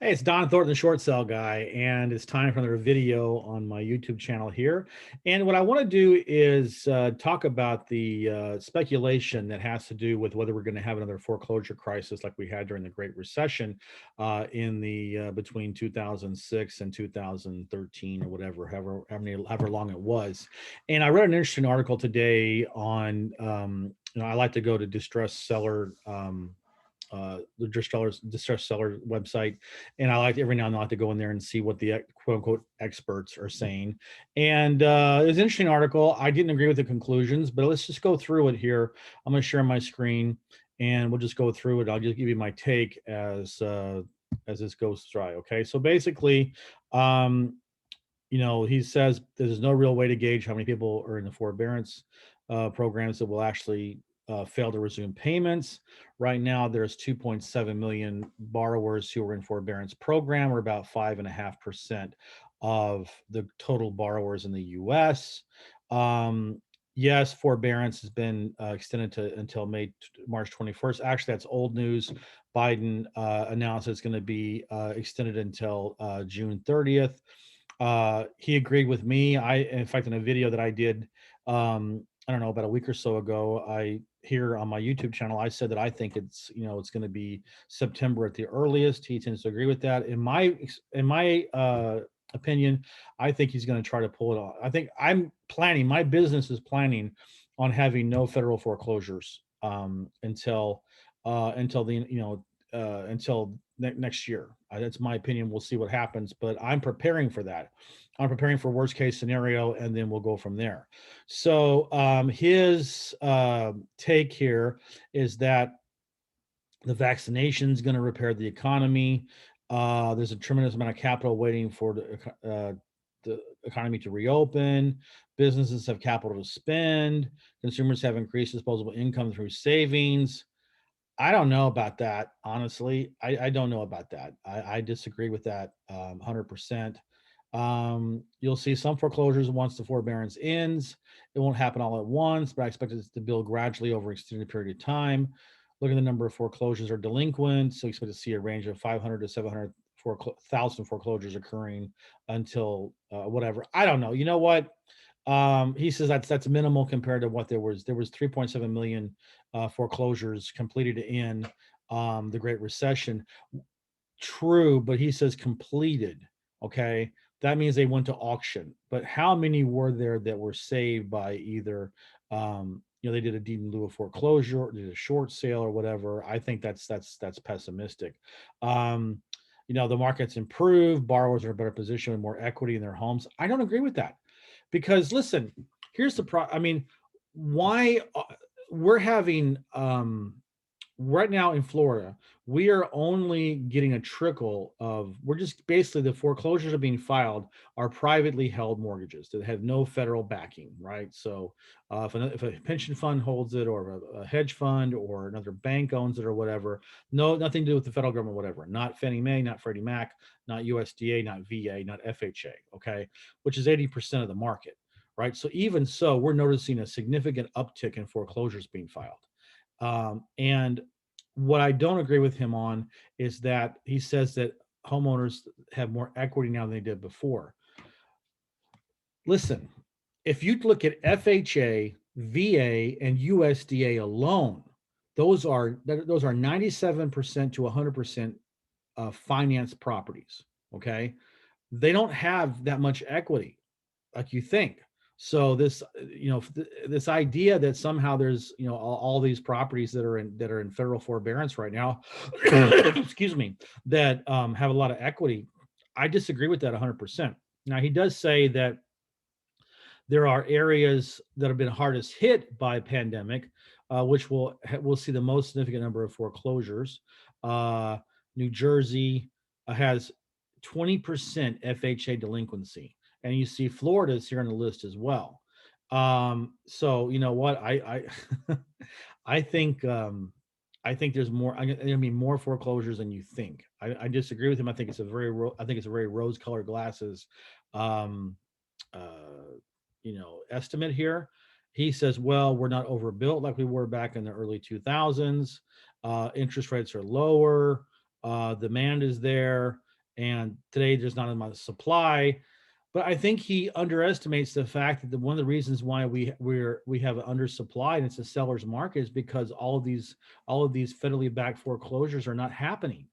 Hey, it's Don Thornton, the short sale guy, and it's time for another video on my YouTube channel here. And what I want to do is talk about the speculation that has to do with whether we're going to have another foreclosure crisis like we had during the Great Recession in the between 2006 and 2013 or whatever, however long it was. And I read an interesting article today on, I like to go to distressed seller. The distress seller website, and I like every now and then I like to go in there and see what the quote unquote experts are saying. And it was an interesting article. I didn't agree with the conclusions, but let's just go through it here. I'm going to share my screen, and we'll just go through it. I'll just give you my take as this goes through. Okay, so basically, um, he says there's no real way to gauge how many people are in the forbearance programs that will actually fail to resume payments. Right now, there's 2.7 million borrowers who are in forbearance program, or about 5.5% of the total borrowers in the U.S. Yes, forbearance has been extended to until March 21st. Actually, that's old news. Biden announced it's going to be extended until June 30th. He agreed with me. In fact, in a video that I did, I don't know, about a week or so ago, I here on my YouTube channel, I said that I think it's going to be September at the earliest. He tends to agree with that. In my opinion, I think he's going to try to pull it off. I think my business is planning on having no federal foreclosures until the until next year. That's my opinion. We'll see what happens, but I'm preparing for that. I'm preparing for worst case scenario, and then we'll go from there. So his take here is that the vaccination is going to repair the economy. There's a tremendous amount of capital waiting for the economy to reopen. Businesses have capital to spend. Consumers have increased disposable income through savings. I don't know about that, honestly. I don't know about that. I disagree with that 100%. You'll see some foreclosures once the forbearance ends. It won't happen all at once, but I expect it to build gradually over an extended period of time. Look at the number of foreclosures or delinquents. So expect to see a range of 500 to 700,000 foreclosures occurring until whatever. I don't know. You know what? He says that's minimal compared to what there was. There was 3.7 million foreclosures completed in the Great Recession. True, but he says completed. Okay, that means they went to auction. But how many were there that were saved by either, they did a deed in lieu of foreclosure, or did a short sale, or whatever? I think that's pessimistic. Um, the market's improved. Borrowers are in a better position with more equity in their homes. I don't agree with that, because listen, here's the I mean, why we're having right now in Florida, we are only getting a trickle of, we're just basically, the foreclosures are being filed are privately held mortgages that have no federal backing, right? So if a pension fund holds it, or a hedge fund, or another bank owns it, or whatever, nothing to do with the federal government, whatever, not Fannie Mae, not Freddie Mac, not USDA, not VA, not FHA, okay, which is 80% of the market, right? So even so, we're noticing a significant uptick in foreclosures being filed. And what I don't agree with him on is that he says that homeowners have more equity now than they did before. Listen, if you look at FHA, VA, and USDA alone, those are 97% to 100% finance properties. Okay, they don't have that much equity like you think. So this idea that somehow there's all these properties that are in federal forbearance right now, excuse me, that have a lot of equity, I disagree with that 100%. Now, he does say that there are areas that have been hardest hit by pandemic, which will see the most significant number of foreclosures. Uh, New Jersey has 20% FHA delinquency, and you see Florida is here on the list as well. So you know what, I I think I think there's more. I mean, more foreclosures than you think. I disagree with him. I think it's a very rose-colored glasses um, uh, estimate here. He says, well, we're not overbuilt like we were back in the early 2000s. Interest rates are lower. Demand is there. and today there's not enough supply. But I think he underestimates the fact that one of the reasons why we have an undersupply and it's a seller's market is because all of these federally backed foreclosures are not happening.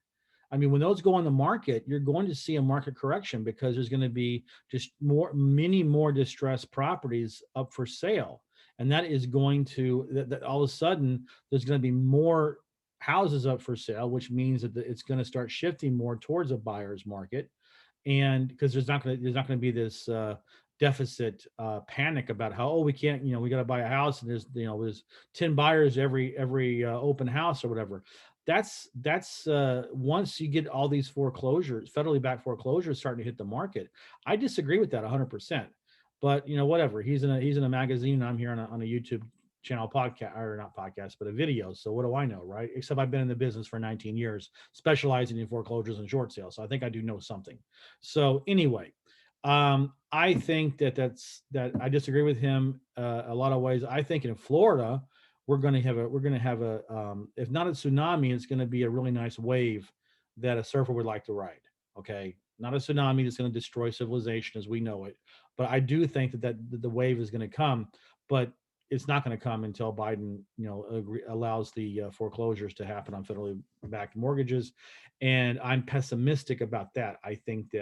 I mean, when those go on the market, you're going to see a market correction because there's going to be just many more distressed properties up for sale, and that is going to that all of a sudden there's going to be more houses up for sale, which means that it's going to start shifting more towards a buyer's market, and because there's not going to be this deficit panic about how, oh, we can't, we got to buy a house and there's 10 buyers every open house or whatever. That's once you get all these foreclosures, federally backed foreclosures starting to hit the market. I disagree with that 100%, but whatever. He's in a magazine, I'm here on a YouTube channel, podcast, or not podcast, but a video. So what do I know, right? Except I've been in the business for 19 years specializing in foreclosures and short sales, so I think I do know something. So anyway, I think that I disagree with him a lot of ways. I think in Florida we're going to have a if not a tsunami, it's going to be a really nice wave that a surfer would like to ride. Okay, not a tsunami that's going to destroy civilization as we know it, but I do think that the wave is going to come, but it's not going to come until Biden, allows the foreclosures to happen on federally backed mortgages, and I'm pessimistic about that. I think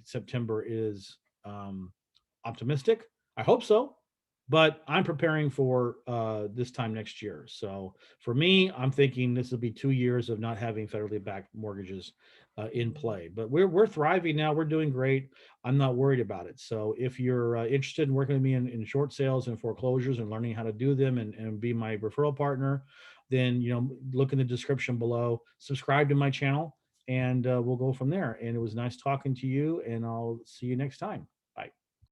September is optimistic. I hope so, but I'm preparing for this time next year. So for me, I'm thinking this will be 2 years of not having federally backed mortgages in play. But we're thriving now. We're doing great. I'm not worried about it. So if you're interested in working with me in short sales and foreclosures and learning how to do them and be my referral partner, then look in the description below. Subscribe to my channel, and we'll go from there. And it was nice talking to you. And I'll see you next time. Bye.